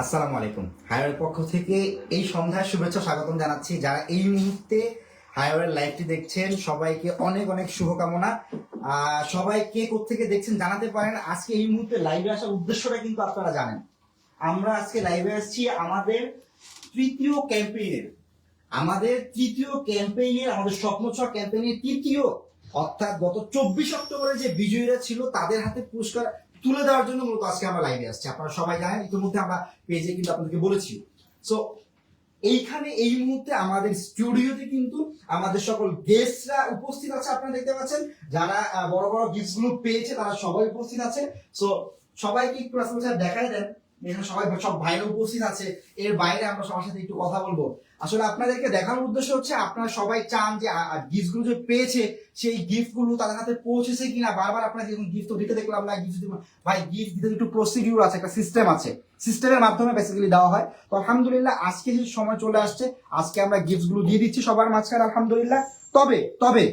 আসসালামু আলাইকুম। হায়ারের পক্ষ থেকে এই সন্ধ্যায় শুভেচ্ছা স্বাগতম জানাচ্ছি। যারা এই মুহূর্তে হায়ারের লাইভটি দেখছেন সবাইকে অনেক অনেক শুভকামনা। সবাই কে কোত্থেকে দেখছেন জানাতে পারেন। আজকে এই মুহূর্তে লাইভে আসার উদ্দেশ্যটা কিন্তু আপনারা জানেন। আমরা আজকে লাইভে আসছি আমাদের তৃতীয় ক্যাম্পেইনের আমাদের স্বপ্নছক ক্যাম্পেইনের তৃতীয়, অর্থাৎ গত 24 অক্টোবরে যে বিজয়ীরা ছিল তাদের হাতে পুরস্কার তুলে দেওয়ার জন্য মূলত আজকে আমরা লাইভে আসছি। আপনারা সবাই জানেন, ইতিমধ্যে আমরা পেজে কিন্তু আপনাদেরকে বলেছি। সো এইখানে এই মুহূর্তে আমাদের স্টুডিওতে কিন্তু আমাদের সকল গেস্টরা উপস্থিত আছে। আপনারা দেখতে পাচ্ছেন যারা বড় বড় গিফট গুলো পেয়েছে তারা সবাই উপস্থিত আছে। সো সবাইকে একটু আসলে দেখাই দেন, এখানে সব ভাইরা উপস্থিত আছে। এর বাইরে আমরা সবার সাথে একটু কথা বলবো। আসলে আপনাদেরকে দেখানোর উদ্দেশ্য হচ্ছে আপনারা সবাই চান যে গিফট গুলো যে পেয়েছে সেই গিফট গুলো তাদের হাতে পৌঁছেছে কিনা। বারবার আপনাকে গিফট তো দিতে দেখলাম না, গিফট ভাই গিফট দিতে একটু প্রসিডিউর আছে, একটা সিস্টেম আছে, সিস্টেমের মাধ্যমে বেসিক্যালি দেওয়া হয়। তো আলহামদুলিল্লাহ আজকে যে সময় চলে আসছে, আজকে আমরা গিফট গুলো দিয়ে দিচ্ছি সবার মাঝখানে আলহামদুলিল্লাহ। তবে তবে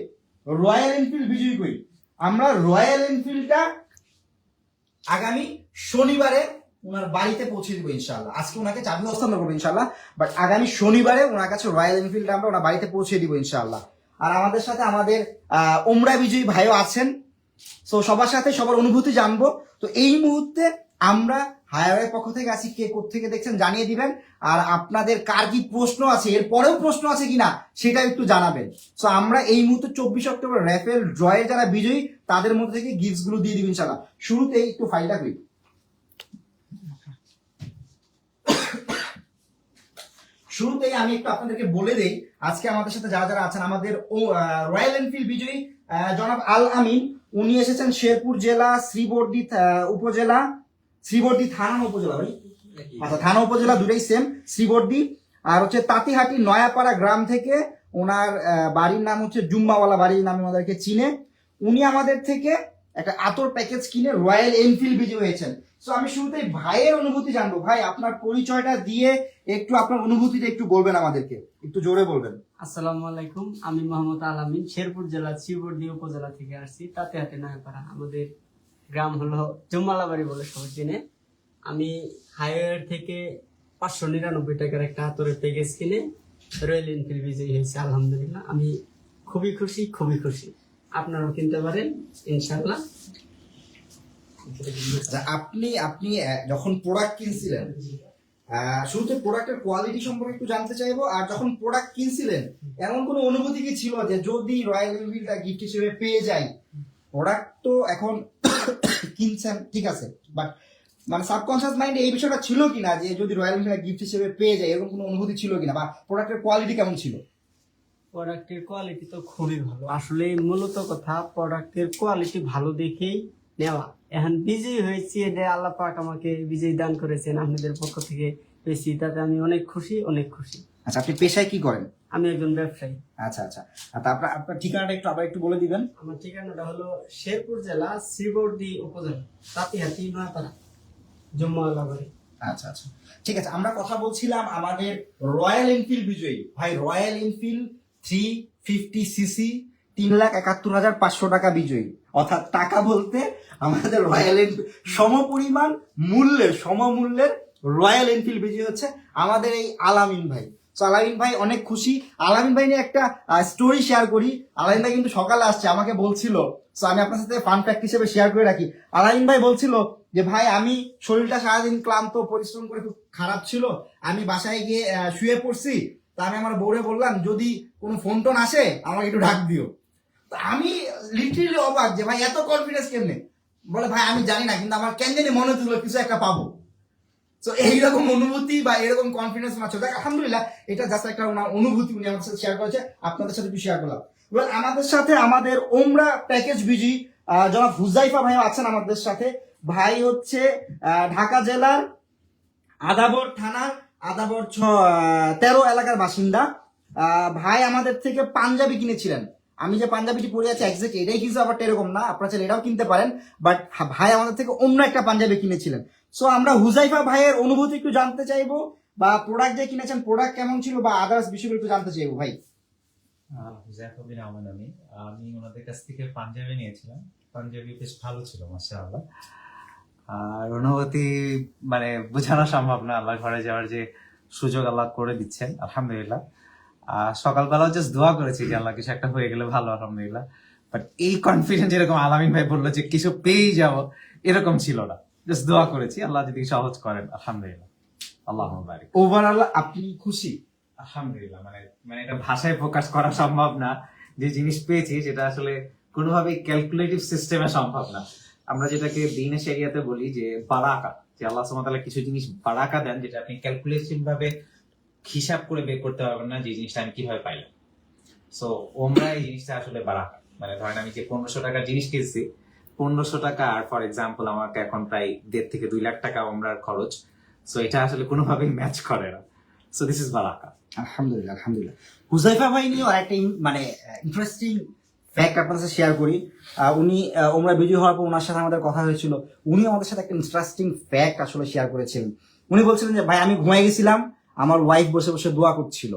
রয়্যাল এনফিল্ড বিজয়ী কই, আমরা রয়্যাল এনফিল্ডটা আগামী শনিবারে ওনার বাড়িতে পৌঁছে দিব ইনশাআল্লাহ। আজকে ওনাকে চাবি হস্তান্তর করবো ইনশাআল্লাহ, বাট আগামী শনিবারে ওনার কাছে রয়্যাল এনফিল্ড আমরা ওনার বাড়িতে পৌঁছে দিব ইনশাআল্লাহ। আর আমাদের সাথে আমাদের ওমরা বিজয়ী ভাইও আছেন। সো সবার সাথে সবার অনুভূতি জানবো। তো এই মুহূর্তে আমরা হায়ারের পক্ষ থেকে আছি, কে কোত্থেকে দেখছেন জানিয়ে দিবেন। আর আপনাদের কার কি প্রশ্ন আছে, এর পরেও প্রশ্ন আছে কিনা সেটা একটু জানাবেন। সো আমরা এই মুহূর্তে 24 অক্টোবর র্যাফেল ড্রয়ে যারা বিজয়ী তাদের মধ্যে থেকে গিফটস গুলো দিয়ে দিব ইনশাআল্লাহ। শুরুতেই একটু ফাইলটা করি। শুরুতেই আমি একটু আপনাদেরকে বলে দেই আজকে আমাদের সাথে যারা যারা আছেন। আমাদের রয়্যাল এনফিল্ড বিজয়ী জনাব আল আমিন, উনি এসেছেন শেরপুর জেলা শ্রীবর্দী উপজেলা, শ্রীবর্দী থানা উপজেলা, ভাই আচ্ছা থানা উপজেলা দুটাই সেম, শ্রীবর্দী। আর হচ্ছে তাঁতিহাটি নয়াপাড়া গ্রাম থেকে ওনার বাড়ির নাম হচ্ছে জুম্মাওয়ালা বাড়ির নামে আমাদেরকে চিনে। উনি আমাদের থেকে একটা আতর প্যাকেজ কিনে রয়্যাল এনফিল্ড বিজয়ী হয়েছেন। সো আমি শুরুতেই ভাইয়ের অনুভূতি জানবো। ভাই আপনার পরিচয়টা দিয়ে একটু আপনার অনুভূতিটা একটু বলবেন আমাদেরকে, একটু জোরে বলবেন। আসসালামু আলাইকুম, আমি মোহাম্মদ আল আমিন, শেরপুর জেলা শ্রীবর্দী উপজেলা থেকে আসছি। তাঁতিহাটি নয়াপাড়া, আমাদের গ্রাম হলো জুম্মালাবাড়ি বলে সবাই চেনে। আমি হায়ার থেকে 599 টাকার একটা হাতরের প্যাকেজ কিনে রয়্যাল এনফিল্ড বিজয়ী হয়েছে। আলহামদুলিল্লাহ আমি খুবই খুশি, খুবই খুশি। আপনারাও কিনতে পারেন ইনশাআল্লাহ। আপনি আপনি যখন প্রোডাক্ট কিনছিলেন, শুরুতে প্রোডাক্টের কোয়ালিটি সম্পর্কে একটু জানতে চাইবো। আর যখন প্রোডাক্ট কিনছিলেন এমন কোনো অনুভূতি কি ছিল যে যদি রয়্যাল এনফিল্ডটা গিফট হিসেবে পেয়ে যাই? প্রোডাক্ট তো এখন কিনছেন ঠিক আছে, বাট মানে সাবকনসিয়াস মাইন্ডে এই বিষয়টা ছিল কিনা যে যদি রয়্যাল এনফিল্ড গিফট হিসেবে পেয়ে যায়, এরকম কোনো অনুভূতি ছিল কিনা? বা প্রোডাক্টের কোয়ালিটি কেমন ছিল? প্রোডাক্টের কোয়ালিটি তো খুবই ভালো। আসলে মূলত কথা, প্রোডাক্টের কোয়ালিটি ভালো দেখেই নেওয়া। এখন বিজয়ী হয়েছি, এটা আল্লাহ পাক আমাকে বিজয়ী দান করেছেন আপনাদের পক্ষ থেকে পেয়েছি, তাতে আমি অনেক খুশি, অনেক খুশি। আচ্ছা, আপনি পেশায় কি করেন? আমি একজন ব্যবসায়ী। আচ্ছা আচ্ছা, তারপর আপনার ঠিকানাটা একটু আবার একটু বলে দিবেন। আমার ঠিকানাটা হলো শেরপুর জেলা শ্রীবর্দী উপজেলা তাঁতিহাটি নয়াপাড়া জুম্মাওয়ালা বাড়ি। আচ্ছা আচ্ছা, ঠিক আছে। আমরা কথা বলছিলাম আমাদের রয়্যাল এনফিল্ড বিজয়ী ভাই, রয়্যাল এনফিল্ড 350cc 3,71,500 টাকা বিজয়ী। অর্থাৎ টাকা বলতে আমাদের রয়্যাল এনফিল্ড সমপরিমাণ সমমূল্যের রয়্যাল এনফিল্ড বিজয়ী হচ্ছে আমাদের এই আলামিন ভাই। তো আলামিন ভাই অনেক খুশি। আলামিন ভাই নিয়ে একটা স্টোরি শেয়ার করি। আলামিন ভাই কিন্তু সকালে আসছে, আমাকে বলছিল, তো আমি আপনার সাথে ফান ফ্যাক্ট হিসেবে শেয়ার করে রাখি। আলামিন ভাই বলছিল যে ভাই আমি শরীরটা সারাদিন ক্লান্ত পরিশ্রম করে খুব খারাপ ছিল, আমি বাসায় গিয়ে শুয়ে পড়ছি। তা আমি আমার বউরে বললাম যদি কোনো ফোন টোন আসে আমাকে একটু ডাক দিও। তো আমি লিটারেলি অবাক যে ভাই এত কনফিডেন্স কেমনে। বলে ভাই আমি জানি না, কিন্তু আমার কেন জানি মনে হচ্ছিল কিছু একটা পাবো। তো এইরকম অনুভূতি বা এরকম কনফিডেন্স মাছ দেখ আলহামদুলিল্লাহ, এটা জাস্ট একটা ওনার অনুভূতি উনি আমার সাথে শেয়ার করেছে, আপনাদের সাথে একটু শেয়ার করলাম। এবার আমাদের সাথে আমাদের ওমরা প্যাকেজ বিজি জনাব হুজাইফা ভাই আছেন আমাদের সাথে। ভাই হচ্ছে ঢাকা জেলার আদাবর থানার আদাবর 13 এলাকার বাসিন্দা। ভাই আমাদের থেকে পাঞ্জাবি কিনেছিলেন। আমি যে পাঞ্জাবিটি পরে আছি এক্সাক্ট এটাই কিন্তু আবার এরকম না, আপনারা চাইলে এটাও কিনতে পারেন, বাট ভাই আমাদের থেকে অন্য একটা পাঞ্জাবি কিনেছিলেন। সো আমরা হুজাইফা ভাইয়ের অনুভূতি একটু জানতে চাইবো, বা প্রোডাক্ট যে কিনেছেন প্রোডাক্ট কেমন ছিল বা আদার্স বিষয়গুলো একটু জানতে চাইবো ভাই। হুজাইফা বিন আহমেদ। আমি ওনাদের কাছ থেকে পাঞ্জাবি নিয়েছিলাম, পাঞ্জাবি বেশ ভালো ছিল মাশাআল্লাহ। আর অনুভূতি মানে বোঝানো সম্ভব না। আল্লাহ ঘরে যাওয়ার যে সুযোগ আল্লাহ করে দিচ্ছেন, আলহামদুলিল্লাহ। সকালবেলা জাস্ট দোয়া করেছি যে আল্লাহ কিছু একটা হয়ে গেলে ভালো, আলহামদুলিল্লাহ। বাট এই কনফিডেন্স যেরকম আলামিন ভাই বললো যে কিছু পেয়েই যাব, এরকম ছিল না। জাস্ট দোয়া করেছি আল্লাহ যদি সহজ করেন, আলহামদুলিল্লাহ। আল্লাহ বারিক। ওভারঅল আপনি খুশি? আলহামদুলিল্লাহ। মানে মানে এটা ভাষায় প্রকাশ করা সম্ভব না। যে জিনিস পেয়েছি সেটা আসলে কোনোভাবেই ক্যালকুলেটিভ সিস্টেমে সম্ভব না। আমরা যেটাকে দিনে শরিয়াতে বলি যে বারাকা, যে আল্লাহ সুবহানাহু ওয়া তাআলা কিছু জিনিস বারাকা দেন যেটা আপনি ক্যালকুলেটিভ ভাবে হিসাব করে বের করতে পারবেন না, যে জিনিসটা আমি কিভাবে পাইলাম। সো ওমরা এই জিনিসটা আসলে বারাকা। মানে ধরেন আমি যে 1500 টাকার জিনিস কিনছি, 1500 টাকা আর ফর এক্সাম্পল আমাকে এখন প্রায় 1.5 থেকে 2 লাখ টাকা ওমরার খরচ। সো এটা আসলে কোনোভাবেই ম্যাচ করে না। সো দিস ইজ বারাকা। আলহামদুলিল্লাহ, আলহামদুলিল্লাহ। হুজাইফা ভাই নিয়ে একটা মানে ইন্টারেস্টিং ফ্যাক্ট আপনার সাথে শেয়ার করি। উনি ওমরা বিজয় হওয়ার পর ওনার সাথে আমাদের কথা হয়েছিল, উনি আমাদের সাথে একটা ইন্টারেস্টিং ফ্যাক্ট আসলে শেয়ার করেছিলেন। উনি বলছিলেন যে ভাই আমি ঘুমাই গেছিলাম, আমার ওয়াইফ বসে বসে দোয়া করছিল।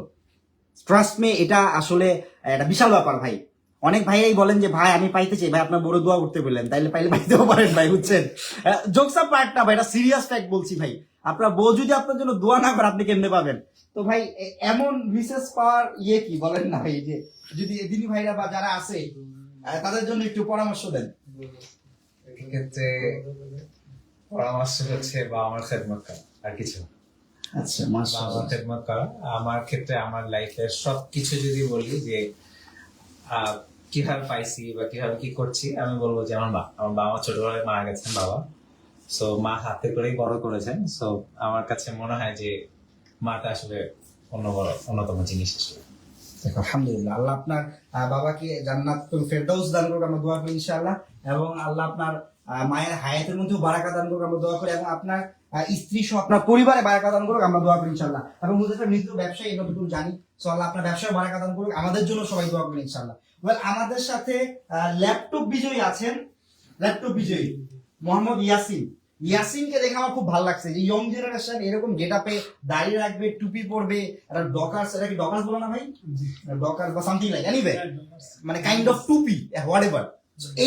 ট্রাস্ট মে, এটা আসলে একটা বিশাল ব্যাপার ভাই। অনেক ভাইয়াই বলেন যে ভাই আমি পাইতে চাই, ভাই আপনার বড় দোয়া করতে বললেন, তাইলে পাইলে পাইতেও পারেন ভাই, বুঝছেন? জোকস আপ পার্ট না ভাই, এটা সিরিয়াস ফ্যাক্ট বলছি ভাই। আপনার বউ যদি আপনার জন্য দোয়া না করে আপনি কেমনে পাবেন? তো ভাই এমন বিশেষ পাওয়ার কি বলেন না ভাই, যে যদি দিনী ভাইরা বা যারা আছে তাদের জন্য একটু পরামর্শ দেন। এক্ষেত্রে পরামর্শ হচ্ছে বা আমার খেদমত করা, আর কিছু না। আচ্ছা, বা মাশাআল্লাহ। আমার খেদমত করা। আমার ক্ষেত্রে আমার লাইফের সবকিছু যদি বলি যে কিভাবে পাইছি বা কিভাবে কি করছি, আমি বলবো যে আমার বাবা ছোটবেলায় মারা গেছেন বাবা। সো মা হাতে করেই বড় করেছেন। সো আমার কাছে মনে হয় যে মাটা আসলে অন্যতম জিনিস আসলে। আলহামদুলিল্লাহ, আল্লাহ আপনার বাবাকে জান্নাতুল ফেরদাউস দান করুক, আমরা দোয়া করি ইনশাআল্লাহ। এবং আল্লাহ আপনার মায়ের হায়াতের মধ্যেও বারাকা দান করুক, আমরা দোয়া করি। এবং আপনার স্ত্রী সহ আপনার পরিবারে বারাকা দান করুক, আমরা দোয়া করি ইনশাআল্লাহ। এবং মুজাফফর মৃত ব্যবসায়ী, এতটুকু জানি। সো আল্লাহ আপনার ব্যবসায় বারাকা দান করুক, আমাদের জন্য সবাই দোয়া করি ইনশাআল্লাহ। ওয়েল, আমাদের সাথে ল্যাপটপ বিজয়ী আছেন, ল্যাপটপ বিজয়ী মোহাম্মদ ইয়াসিন। ইয়াসিনকে দেখে আমার খুব ভালো লাগছে যে ইয়ং জেনারেশন এরকম গেটআপে দাঁড়িয়ে রাখবে, টুপি পরবে, একটা ডকার্স, এটা কি ডকার্স বলো না ভাই? ডকার্স বা সামথিং লাইক, এনিওয়ে মানে কাইন্ড অফ টুপি, হোয়াটএভার।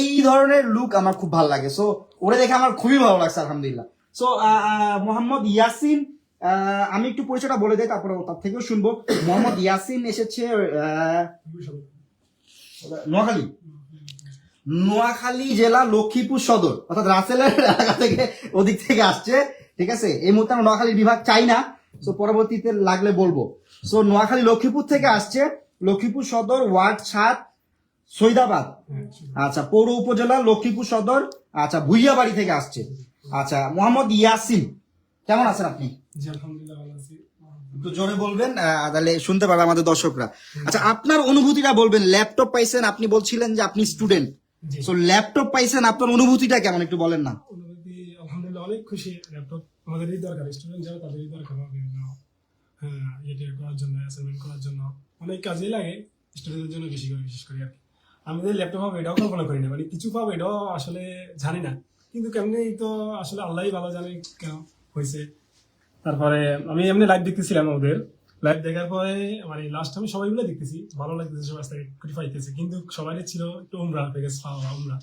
এই ধরনের লুক আমার খুব ভালো লাগে। সো ওরে দেখে আমার খুবই ভালো লাগছে, আলহামদুলিল্লাহ। সো মোহাম্মদ ইয়াসিন, আমি একটু পরিচয়টা বলে দেই, তারপরে তার থেকেও শুনবো। মোহাম্মদ ইয়াসিন এসেছে নোয়াখালী জেলা লক্ষ্মীপুর সদর, অর্থাৎ রাসেলের এলাকা থেকে, ওদিক থেকে আসছে। ঠিক আছে, এই মুহূর্তে আমরা নোয়াখালী বিভাগ চাই না, তো পরবর্তীতে লাগলে বলবো। সো নোয়াখালী লক্ষ্মীপুর থেকে আসছে, লক্ষ্মীপুর সদর, ওয়ার্ড 7, সৈদাবাদ। আচ্ছা, পৌর উপজেলা লক্ষ্মীপুর সদর। আচ্ছা, ভুইয়াবাড়ি থেকে আসছে। আচ্ছা, মোহাম্মদ ইয়াসিন, কেমন আছেন আপনি? একটু জোরে বলবেন, তাহলে শুনতে পারবে আমাদের দর্শকরা। আচ্ছা, আপনার অনুভূতিটা বলবেন। ল্যাপটপ পাইছেন, আপনি বলছিলেন যে আপনি স্টুডেন্ট, সো ল্যাপটপ পাইছেন, আপনার অনুভূতিটা কেমন একটু বলেন না। অনুভূতি আলহামদুলিল্লাহ অনেক খুশি। ল্যাপটপ আমাদেরই দরকার, স্টুডেন্ট যারা তাদেরই দরকার বিভিন্ন ইয়ে করার জন্য, অ্যাসাইনমেন্ট করার জন্য, অনেক কাজেই লাগে স্টুডেন্টের জন্য, বেশি করে বিশেষ করে আর কি। আমি যে ল্যাপটপ পাবো এটাও কল্পনা করি না, মানে কিছু পাবো এটাও আসলে জানি না, কিন্তু কেমনি তো আসলে আল্লাহই ভালো জানে কেন হয়েছে। তারপরে আমি এমনি লাইভ দেখতেছিলাম, ওদের লাইভ দেখার পরে মানে লাস্ট আমি সবাইগুলো দেখতেছি, ভালো লাগতেছে, সবাই পাইতেছে, কিন্তু সবাই ছিল একটু উমরা প্যাকেজ পাওয়া, উমরা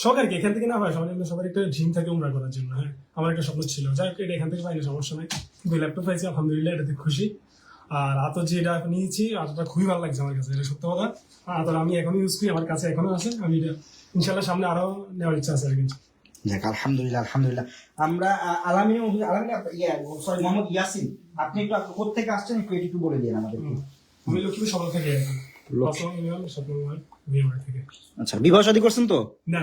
শখ আর কি। এখান থেকে না হয় সবার একটা ড্রিম থাকে উমরা করার জন্য। হ্যাঁ, আমার একটা স্বপ্ন ছিল, যাই হোক এটা এখান থেকে পাইনি, সমস্যা নাই, কিন্তু ল্যাপটপ পাইছি আলহামদুলিল্লাহ, এটাতে খুশি। আর আতর যে এটা নিয়েছি, আতরটা খুবই ভালো লাগছে আমার কাছে, এটা সত্য কথা। আতর আমি এখনো ইউজ করি, আমার কাছে এখনো আছে, আমি এটা ইনশাল্লাহ সামনে আরো নেওয়ার ইচ্ছা আছে আর কি। দেখ, আলহামদুলিল্লাহ, আলহামদুলিল্লাহ। আমরা সরি মোহাম্মদ ইয়াসিন, আপনি একটু কোথেকে আসছেন একটু বলে দিন আমাদের। আমি লক্ষ্মীপুর সদর থেকে, থেকে। আচ্ছা, বিবাহ শাদী করছেন তো? না।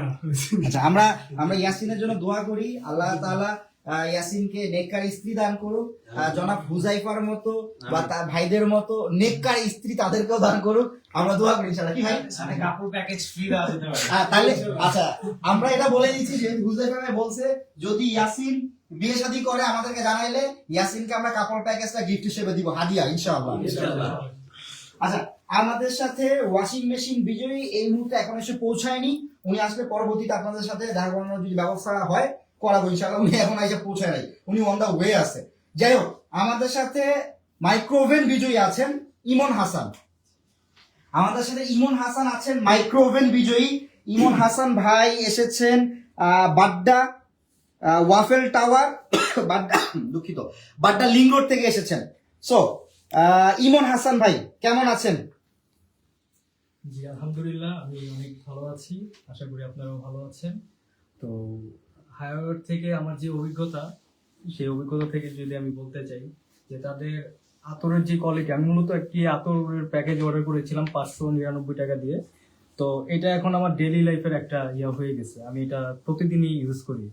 আচ্ছা, আমরা ইয়াসিনের জন্য দোয়া করি, আল্লাহ তাআলা ইয়াসিনকে নেককার স্ত্রী দান করুক, জনাব হুজাইফার মতো বা তার ভাইদের মতো নেককার স্ত্রী তাদেরকেও দান করুক, আমরা দোয়া করি ইনশাআল্লাহ। কি ভাই, কাপড় প্যাকেজ ফ্রি দেওয়া যেতে পারে। তাহলে আচ্ছা, আমরা এটা বলে দিচ্ছি যে হুজাইফা ভাই বলছে যদি ইয়াসিন বিয়ে শাদী করে আমাদেরকে জানাইলে ইয়াসিনকে আমরা কাপড় প্যাকেজটা গিফট হিসেবে দিব, হাদিয়া ইনশাআল্লাহ। আচ্ছা, আমাদের সাথে ওয়াশিং মেশিন বিজয়ী এই মুহূর্তে এখন এসে পৌঁছায়নি, উনি আসলে পরবর্তীতে আপনাদের সাথে দেখা করানোর যদি ব্যবস্থা হয় করাবো ইনশাআল্লাহ। উনি এখন এসে পৌঁছায় নাই, উনি অন দা ওয়ে আছে। যাই হোক, আমাদের সাথে মাইক্রোওভেন বিজয়ী আছেন ইমন হাসান। আমাদের সাথে ইমন হাসান আছেন, মাইক্রোওভেন বিজয়ী ইমন হাসান ভাই এসেছেন বাড্ডা ওয়াফেল টাওয়ার বাড্ডা, দুঃখিত, বাড্ডা লিং রোড থেকে এসেছেন। সো ইমন হাসান ভাই কেমন আছেন? জি আলহামদুলিল্লাহ, আমি অনেক ভালো আছি, আশা করি আপনারাও ভালো আছেন। তো হায়ার থেকে আমার যে অভিজ্ঞতা, সেই অভিজ্ঞতা থেকে যদি আমি বলতে চাই যে তাদের আতরের যে কোয়ালিটি, আমি মূলত একটি আতরের প্যাকেজ অর্ডার করেছিলাম 599 টাকা দিয়ে। তো এটা এখন আমার ডেইলি লাইফের একটা হয়ে গেছে, আমি এটা প্রতিদিনই ইউজ করি।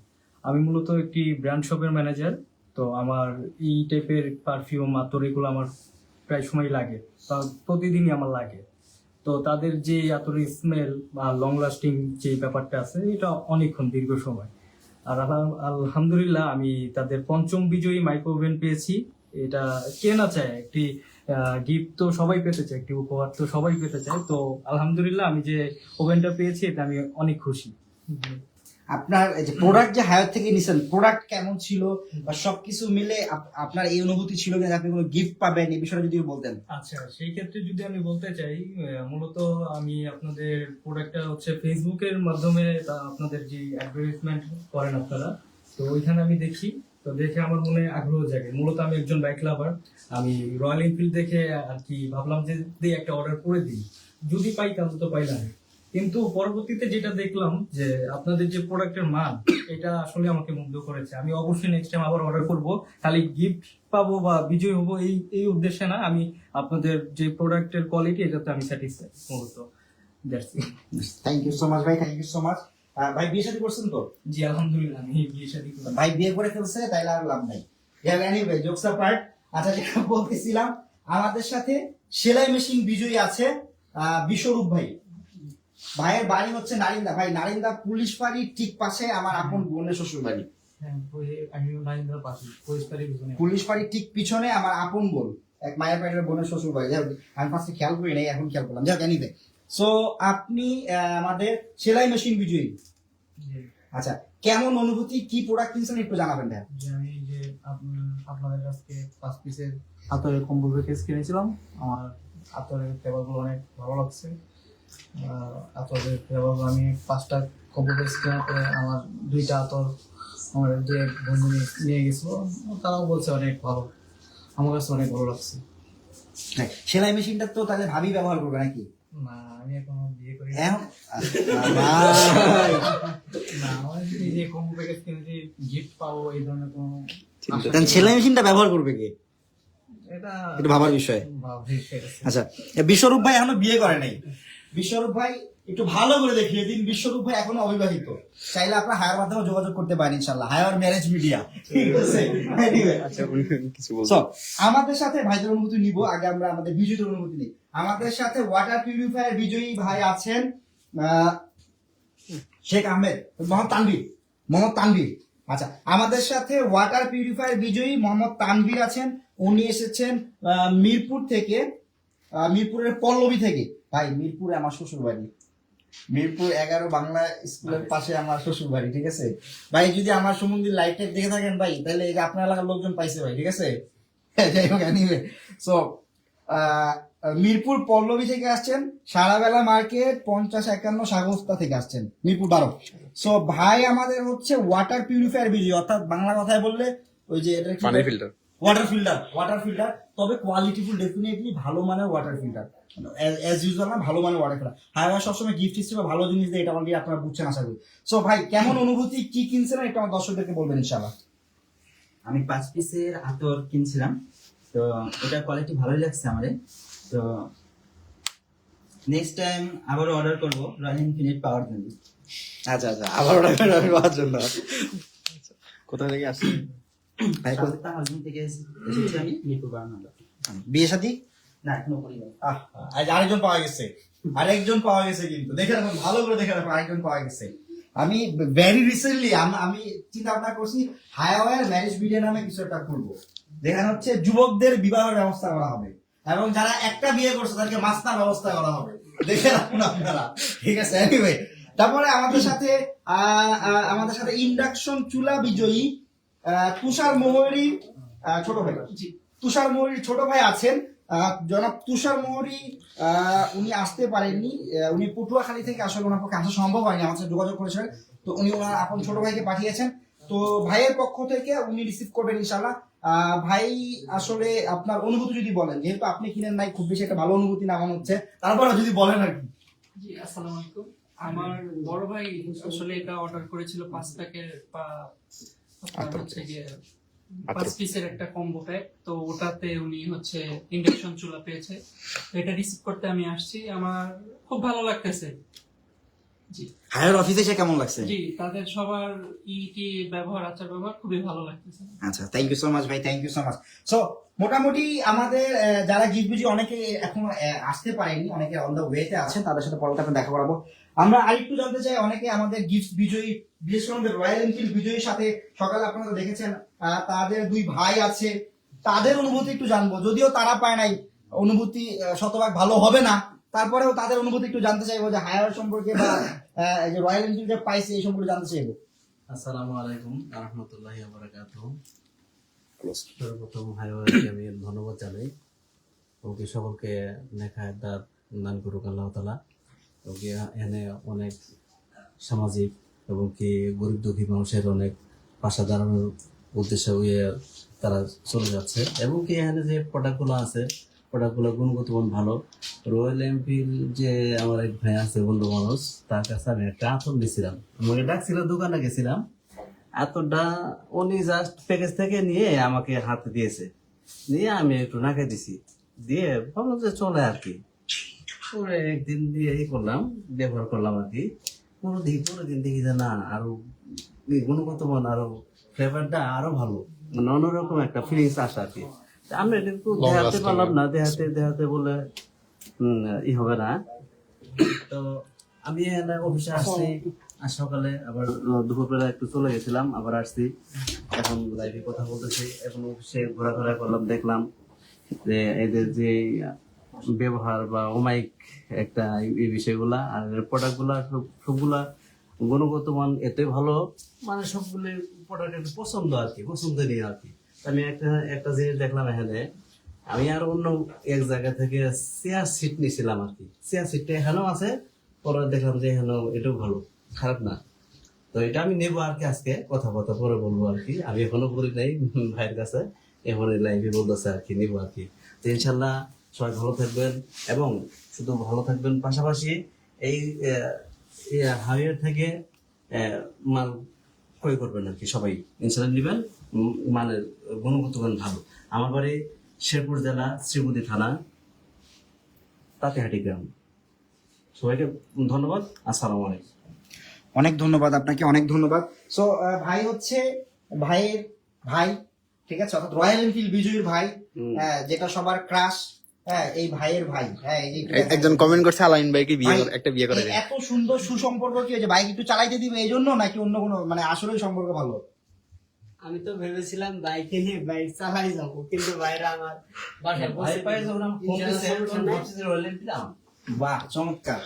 আমি মূলত একটি ব্র্যান্ড শপের ম্যানেজার, তো আমার এই টাইপের পারফিউম আতর এগুলো আমার প্রায় সময় লাগে, তা প্রতিদিনই আমার লাগে। তো তাদের যে আতরের স্মেল বা লং লাস্টিং যে ব্যাপারটা আছে, এটা অনেকক্ষণ দীর্ঘ সময়। আর আলহামদুলিল্লাহ আমি তাদের 5ম বিজয়ী মাইক্রো ওভেন পেয়েছি। এটা কে না চায়, একটি গিফট তো সবাই পেতে চায়, একটি উপহার তো সবাই পেতে চায়। তো আলহামদুলিল্লাহ আমি যে ওভেনটা পেয়েছি এটা আমি অনেক খুশি। আপনার এই যে প্রোডাক্ট যে হায়ার থেকে নিছেন, প্রোডাক্ট কেমন ছিল বা সবকিছু মিলে আপনার এই অনুভূতি ছিল যে আপনি কোনো গিফট পাবেন, এই বিষয়টা যদি বলতেন। আচ্ছা, সেই ক্ষেত্রে যদি আমি বলতে চাই, মূলত আমি আপনাদের প্রোডাক্টটা হচ্ছে ফেসবুকের মাধ্যমে আপনাদের যে অ্যাডভার্টাইজমেন্ট করেন আপনারা, তো ওইখানে আমি দেখি, তো দেখে আমার মনে আগ্রহ জাগে। মূলত আমি একজন বাইক লাভার, আমি রয়্যাল এনফিল্ড দেখে আর কি ভাবলাম যে দিয়ে একটা অর্ডার করে দিই, যদি পাই তাহলে তো পাইলাম। কিন্তু পরবর্তীতে যেটা দেখলাম যে আপনাদের যে প্রোডাক্টের মান, এটা আসলে আমাকে মুগ্ধ করেছে। আমি অবশ্যই নেক্সট টাইম আবার অর্ডার করব, খালি গিফট পাবো বা বিজয় হবো এই উদ্দেশ্যে না, আমি আপনাদের যে প্রোডাক্টের কোয়ালিটি এটাতে আমি স্যাটিসফাই মূলত। থ্যাংক ইউ সো মাচ ভাই, থ্যাংক ইউ সো মাচ। ভাই বিয়ে শাদী করছেন তো? জি আলহামদুলিল্লাহ, আমি বিয়ে শাদী করি। ভাই বিয়ে করে ফেলছে, তাইলে আর লাভ নাই। Anyway, jokes apart. আচ্ছা, যেটা বলতেছিলাম, আমাদের সাথে সেলাই মেশিন বিজয়ী আছে বিশ্বরূপ ভাই। ভাইয়ের বাড়ি হচ্ছে নারিন্দা। ভাই, নারিন্দা পুলিশ ফাঁড়ির ঠিক পাশে আমার আপন বোনের শ্বশুর বাড়ি। হ্যাঁ, আমি নাইন্দার পাশে পরিষ্কারই বুঝুন। পুলিশ ফাঁড়ির ঠিক পিছনে আমার আপন বোন, এক মায়ের পেটের বোনের শ্বশুর বাড়ি। যাই হোক, আমি ফার্স্টে খেয়াল করি নাই, এখন খেয়াল করলাম। যাই হোক, এনিওয়ে, সো আপনি আমাদের সেলাই মেশিন বিজয়ী। আচ্ছা, কেমন অনুভূতি, কি প্রোডাক্ট কিনছেন একটু জানাবেন ভাই। যে আমি যে আপনাদের কাছে 5 পিসের আতরের কম্বো প্যাকেজ কিনেছিলাম, আমার আতরের ফ্লেভারগুলো অনেক ভালো লাগছে। আতরের ফ্লেভারগুলো আমি 5টা কম্বো প্যাকেজ কেনাতে আমার 2টা আতর আমার যে বন্ধু নিয়ে গেছিল, তারাও বলছে অনেক ভালো, আমার কাছে অনেক ভালো লাগছে। হ্যাঁ, সেলাই মেশিনটা তো তাহলে ভাবি ব্যবহার করবে নাকি? না, আমি এখনো বিয়ে করি এখন না, আমার এই যে কম্বো প্যাকেজ কিনেছি গিফট পাবো এই ধরনের কোনো সেলাই মেশিনটা ব্যবহার করবে কে, এটা একটু ভাবার বিষয়। আচ্ছা, বিশ্বরূপ ভাই এখনো বিয়ে করে নাই। বিশ্বরূপ ভাই একটু ভালো করে দেখিয়ে দিন, বিশ্বরূপ ভাই এখনো অবিবাহিত। চাইলে আপনার হায়ার মাধ্যমে যোগাযোগ করতে পারেন ইনশাল্লাহ, হায়ার ম্যারেজ মিডিয়া। ঠিক আছে, So, আমাদের সাথে ভাইদের অনুভূতি নিব, আগে আমরা আমাদের বিজয়ীদের অনুভূতি নিই। আমাদের সাথে ওয়াটার পিউরিফায়ার বিজয়ী ভাই আছেন শেখ আহমেদ, মোহাম্মদ তানভীর। আচ্ছা, আমাদের সাথে ওয়াটার পিউরিফায়ার বিজয়ী মোহাম্মদ তানভীর আছেন। উনি এসেছেন মিরপুর থেকে, মিরপুরের পল্লবী থেকে। ভাই, মিরপুরে আমার শ্বশুর বাড়ি, মিরপুর 11 বাংলা স্কুলের পাশে আমার শ্বশুর বাড়ি। ঠিক আছে ভাই, যদি আমার সম্বন্ধে লাইভটা দেখে থাকেন ভাই, তাহলে এই যে আপনার এলাকার লোকজন পাইছে ভাই। ঠিক আছে, যাই হোক, এনিওয়ে, সো মিরপুর পল্লবী থেকে আসছেন, সারাবেলা মার্কেট 5051 সাগরস্তা থেকে আসছেন, মিরপুর 12। সো ভাই আমাদের হচ্ছে ওয়াটার পিউরিফায়ার বিজয়ী, অর্থাৎ বাংলা কথায় বললে ওই যে এটা ওয়াটার ফিল্টার, তবে কোয়ালিটিফুল, ডেফিনেটলি ভালো মানের ওয়াটার ফিল্টার, অ্যাজ ইউজুয়াল না, ভালো মানের ওয়াটার ফিল্টার। হায়ার সবসময় গিফট হিসেবে ভালো জিনিস দেয়, এটা অলরেডি আপনারা বুঝছেন আশা করি। সো ভাই, কেমন অনুভূতি, কি কিনছেন এটা আমার দর্শকদেরকে বলবেন ইনশাআল্লাহ। আমি 5 পিসের আতর কিনছিলাম, তো ওটার কোয়ালিটি ভালোই লাগছে আমাদের। তো নেক্সট টাইম আবার অর্ডার করবো রয়্যাল ইনফিনিট পাওয়ার জন্য। আচ্ছা, আবার অর্ডার পাওয়ার জন্য। কোথা থেকে আসছেন ভাই? হাজবেন্ড থেকে এসেছি আমি, মিরপুর 12 নম্বর। বিয়ে শাদী না, এখনো করি নাই। আরেকজন পাওয়া গেছে, কিন্তু দেখে রাখুন, ভালো করে দেখে রাখুন, আরেকজন পাওয়া গেছে। আমি ভেরি রিসেন্টলি আমি চিন্তা ভাবনা করছি হায়ার ম্যারেজ মিডিয়া নামে কিছু একটা করবো, যেখানে হচ্ছে যুবকদের বিবাহের ব্যবস্থা করা হবে এবং যারা একটা বিয়ে করছে তাদেরকে মাস্তার ব্যবস্থা করা হবে, দেখে রাখুন আপনারা। ঠিক আছে, এনিওয়ে, তারপরে আমাদের সাথে ইন্ডাকশন চুলা বিজয়ী তুষার মোহরি ছোট ভাই আছেন। জনাব তুষার মোহরি, উনি আসতে পারেননি, উনি পটুয়াখালী থেকে, আসলে ওনার পক্ষে আসা সম্ভব হয়নি, আমার সাথে যোগাযোগ করেছিলেন, তো উনি ওনার আপন ছোট ভাইকে পাঠিয়েছেন। তো ভাইয়ের পক্ষ থেকে উনি রিসিভ করবেন ইনশাল্লাহ। ভাই আসলে আপনার অনুভূতি যদি বলেন, যেহেতু আপনি কিনেন নাই, খুব বেশি একটা ভালো অনুভূতি না মনে হচ্ছে, তারপরে যদি বলেন আর কি। জি, আসসালামু আলাইকুম। আমার বড় ভাই আসলে এটা অর্ডার করেছিল 5 প্যাকের বা আপনার হচ্ছে গিয়ে 5 পিসের একটা কম্বো প্যাক। তো ওটাতে উনি হচ্ছে ইন্ডাকশন চুলা পেয়েছে। তো এটা রিসিভ করতে আমি আসছি, আমার খুব ভালো লাগতেছে। জি হায়ার অফিসে এসে কেমন লাগছে? জি, তাদের সবার ইটি ব্যবহার, আচার ব্যবহার খুবই ভালো লাগতেছে। আচ্ছা, থ্যাংক ইউ সো মাচ ভাই, thank you so much. So মোটামুটি আমাদের যারা গিফট বিজি অনেকে এখন আসতে পারেনি, অনেকে অন দ্য ওয়েতে আছেন, তাদের সাথে পরে দেখা করাবো। আমরা আরেকটু জানতে চাই, অনেকে আমাদের গিফট বিজয়ী, বিশেষ করে আমাদের রয়্যাল এনফিল্ড বিজয়ীর সাথে সকালে আপনারা দেখেছেন তাদের 2 ভাই আছে, তাদের অনুভূতি একটু জানবো। যদিও তারা পায় নাই, অনুভূতি শতভাগ ভালো হবে না, তারপরেও তাদের অনুভূতি একটু জানতে চাইবো, যে হায়ার সম্পর্কে বা যে রয়্যাল এনফিল্ড যে পাইছে এই সম্পর্কে জানতে চাইবো। আসসালামু আলাইকুম রহমতুল্লাহি ওয়া বারাকাতুহু। সর্বপ্রথম হাইওয়ারকে আমি ধন্যবাদ জানাই। ওকে সকলকে নেখায় দান করুক আল্লাহ তাআলা। ওকে এখানে অনেক সামাজিক এবং কি গরিব দুঃখী মানুষের অনেক পাশে দাঁড়ানোর উদ্দেশ্যে তারা চলে যাচ্ছে, এবং কি এখানে যে প্রোডাক্টগুলো আছে, প্রোডাক্টগুলো গুণগত মান ভালো। রয়্যাল এনফিল্ড যে আমার এক ভাই আছে বন্ধু মানুষ, তার কাছে আমি একটা আতর নিয়েছিলাম, আমাকে ডাকছিল, দোকানে গেছিলাম, এতটা উনি জাস্ট প্যাকেজ থেকে নিয়ে আমাকে হাতে দিয়েছে, নিয়ে আমি একটু নাকে দিছি, দিয়ে ভাবলাম যে চলে আর কি। পরে একদিন দিয়ে করলাম, ব্যবহার করলাম আর কি। পরের দিন দেখি যে না, আরো গুণগত মান, আরো ফ্লেভারটা আরো ভালো, মানে অন্যরকম একটা ফিলিংস আসে আর কি। আমরা কিন্তু দেখাতে পারলাম না, দেখাতে বলে হবে না। তো আমি অফিসে আসছি, আর সকালে আবার দুপুরবেলা একটু চলে গেছিলাম, আবার আসছি, এখন লাইভে কথা বলতেছি। এখন অফিসে ঘোরাফেরা করলাম, দেখলাম যে এদের যে ব্যবহার বা অমায়িক একটা এই বিষয়গুলা, আর প্রোডাক্ট গুলা সবগুলা গুণগত মান এতই ভালো, মানে সবগুলো প্রোডাক্ট একটু পছন্দ আর কি, পছন্দনীয় আর কি। আমি একটা জিনিস দেখলাম এখানে, আমি আর অন্য এক জায়গা থেকে চেয়ার সিট নিয়েছিলাম আর কি। চেয়ার সিটটা এখানেও আছে, পরে দেখলাম যে এখানেও এটাও ভালো, খারাপ না। তো এটা আমি নেবো আর কি, আজকে কথাবার্তা পরে বলবো আর কি। আমি এখনো বলি নাই ভাইয়ের কাছে, এখন লাইভে বলতেছে আর কি, নেবো আর কি। তো ইনশাল্লাহ সবাই ভালো থাকবেন, এবং শুধু ভালো থাকবেন পাশাপাশি এই হাইওয়ে থেকে মাল ক্রয় করবেন আর কি, সবাই ইনশাল্লাহ নেবেন, মানে গুণগত মান ভালো। আমার বাড়ি শেরপুর জেলা শ্রীবতী থানা তাঁতিহাটি গ্রাম। সবাইকে ধন্যবাদ, আসসালামু আলাইকুম। অনেক ধন্যবাদ আপনাকে, অনেক ধন্যবাদ। সো ভাই হচ্ছে ভাইয়ের ভাই, ঠিক আছে, অর্থাৎ রয়্যাল এনফিল্ড বিজয়ীর ভাই, যেটা সবার ক্রাশ, হ্যাঁ, এই ভাইয়ের ভাই। হ্যাঁ, একজন কমেন্ট করছে আলাইন ভাইকে একটা বিয়ে করে দেন। এত সুন্দর সুসম্পর্ক কি হয়েছে? বাইক একটু চালাইতে দিবে এই জন্য, নাকি অন্য কোনো, মানে আসলে সম্পর্ক ভালো? আমি তো ভেবেছিলাম বাইকে নিয়ে বাইক চালাই যাবো, কিন্তু বাইরে আমার বাসায় বাহ, চমৎকার।